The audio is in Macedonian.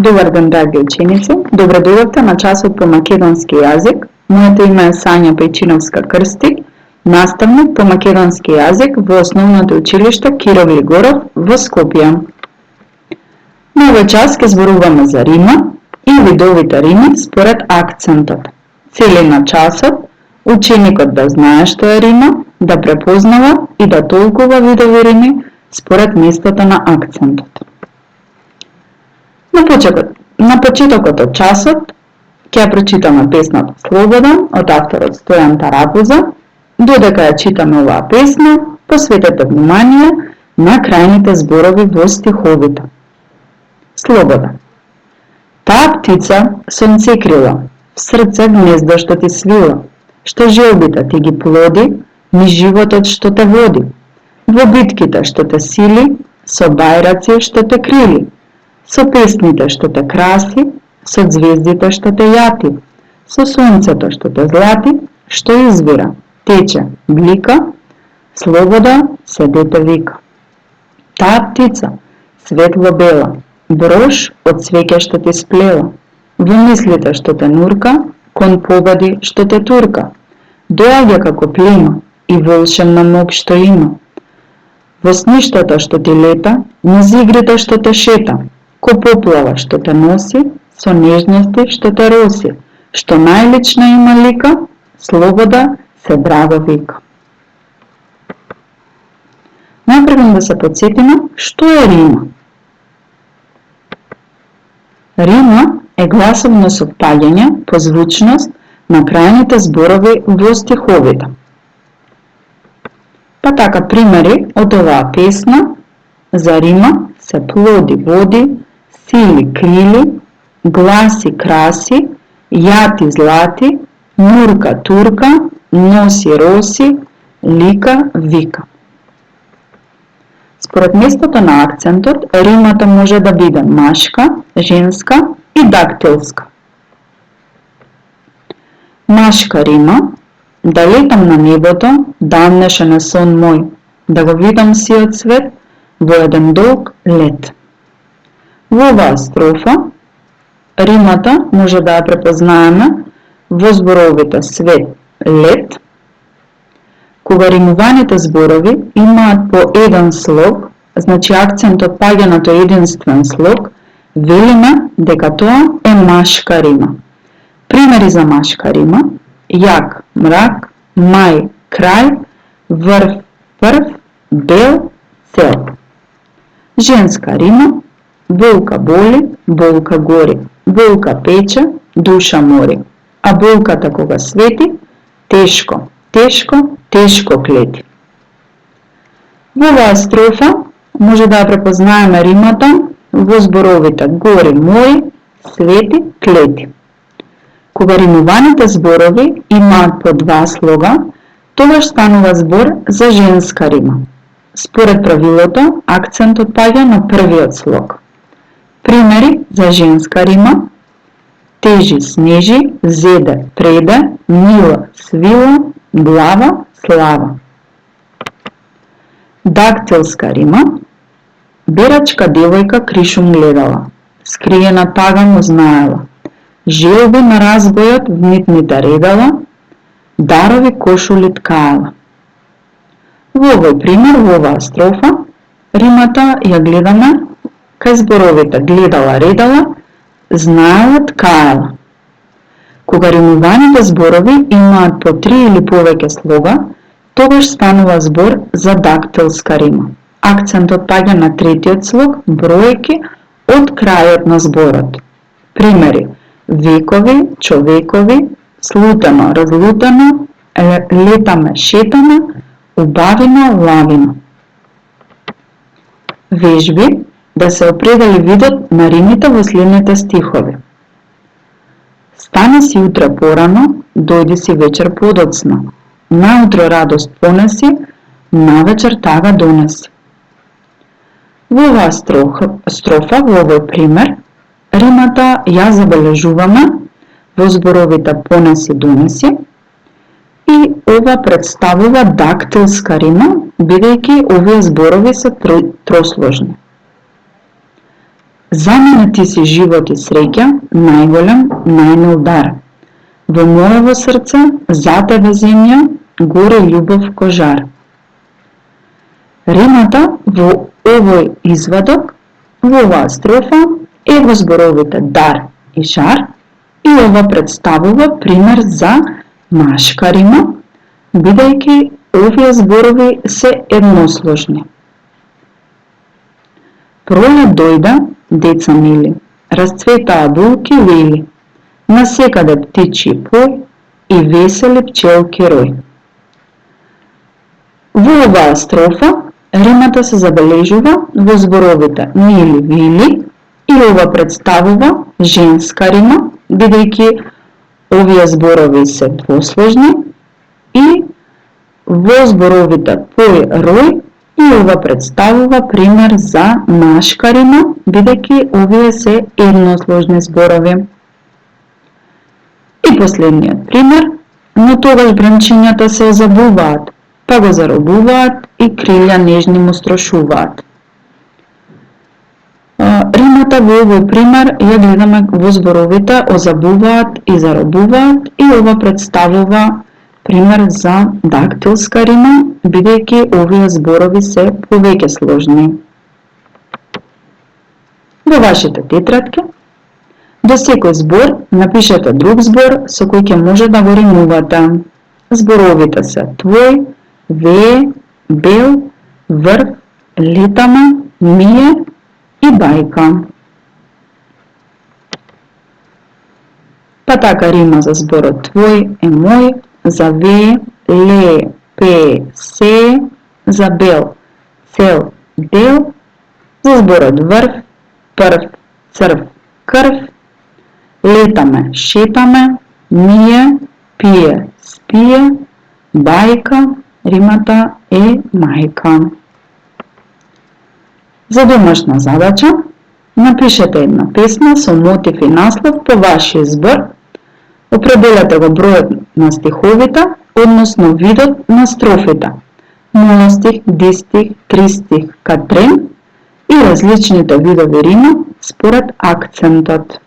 Добар ден, драги ученици! Добре дојдовте на часот по македонски јазик. Моето име е Сања Пејчиновска-Крстик, наставник по македонски јазик во Основното училиште Киро Глигоров во Скопје. На овој час ќе зборуваме за рима и видовите рими според акцентот. Цели на часот ученикот да знае што е рима, да препознава и да толкува видови рими според местото на акцентот. На почетокот од часот ќе прочитаме песната Слобода од авторот Стојан Тарапуза. Додека ја читаме оваа песна, посветете внимание на крајните зборови во стиховите. Слобода. Таа птица сонцекрила, в срце гнездо што ти свила, што желбите ти ги плоди, низ животот што те води, во битките што те сили, со бајраци што те крили, со песните што те краси, со звездите што те јати, со сонцето што те злати, што извира, тече, блика, слобода се дете вика. Таа птица, светло бела, брош од цвеќе што ти сплела, во мислите што те нурка, кон победи што те турка, доаѓа како плима и волшебна мог што има. Во сништата што ти лета, низ игрите што те шета, ко поплава што те носи, со нежности што те роси, што најлична има лика, слобода се драго вика. Најпрво да се потсетиме што е рима. Рима е гласовно совпаѓање по звучност на крајните зборови во стиховите. Па така примери од оваа песна за рима се плоди води, сили крили, гласи краси, јати злати, нурка турка, носи роси, лика вика. Според местото на акцентот, римата може да биде машка, женска и дактилска. Машка рима: да летам на небото, дамнешен е сон мој, да го видам сиот свет во еден долг лет. Во оваа строфа, римата може да ја препознаеме во зборовите свет, лет. Кога римуваните зборови имаат по еден слог, значи акцентот паѓа на тој единствен слог, велиме дека тоа е машка рима. Примери за машка рима: јак, мрак, мај, крај, врв, прв, бел, цел. Женска рима: болка боли, болка гори, болка пече, душа мори, а болката кога свети, тешко, тешко, тешко клети. Во оваа строфа може да ја препознаеме римата во зборовите гори мој, свети, клети. Кога римуваните зборови имаат по два слога, тогаш станува збор за женска рима. Според правилото, акцентот паѓа на првиот слог. Примери за женска рима: тежи, снежи, зеде, преде, мила, свила, глава, слава. Дактилска рима: берачка девојка кришум гледала, скриена тага му знаела, желби на разбојот в нитните редала, дарови кошули ткаела. Во овој пример, во оваа строфа, римата ја гледаме кај зборовите гледала, редала, знаела, ткаела. Кога римуваните зборови имаат по 3 или повеќе слога, тогаш станува збор за дактилска рима. Акцентот паѓа на третиот слог, бројки од крајот на зборот. Примери: векови, човекови, слутено, разлутено, летаме, шетаме, убавина, лавина. Вежби да се определи видот на римите во следните стихови. Стани си утре порано, дојди си вечер подоцна, наутро радост понеси, навечер тага донеси. Во оваа строфа, во овој пример, римата ја забележуваме во зборовите понеси, донеси, и ова представува дактилска рима, бидејќи овие зборови се тросложни. За мене ти си живот и среќа, најголем, најмил дар. Во моево срце, за тебе земја, горе љубов ко жар. Римата во овој извадок, во оваа строфа, е во зборовите дар и жар, и ова представува пример за машка рима, бидејќи овие зборови се едносложни. Пролет дојде, деца мили, расцветаа булки лили, насекаде птичји пој и весели пчелки рој. Во оваа строфа римата се забележува во зборовите мили вили и ова представува женска рима, бидејќи овие зборови се двосложни, и во зборовите пој рој и ова представува пример за машка рима, бидејќи овие се едносложни зборови. И последниот пример, но тогаш бранчињата се озабуваат, па го заробуваат и крилја нежни му строшуваат. Римата во овој пример ја гледаме во зборовите озабуваат и заробуваат и ова представува пример за дактилска рима, бидејќи овие зборови се повеќе сложни. Во вашите тетрадки, до секој збор напишете друг збор со кој ќе може да го римувате. Зборовите се твој, вее, бел, врв, летаме, мие и бајка. Па така рима за зборот твој е мој, за вее, лее, пее, сее, за бел, цел, дел, за зборот врв, прв, црв, крв, летаме, шетаме, мие, пие, спие, бајка, римата е мајка. За домашна задача, напишете една песна со мотив и наслов по вашиот збор, определете го бројот на стиховите, односно видот на строфите, моностих, дистих, тристих, катрен и различните видови рима според акцентот.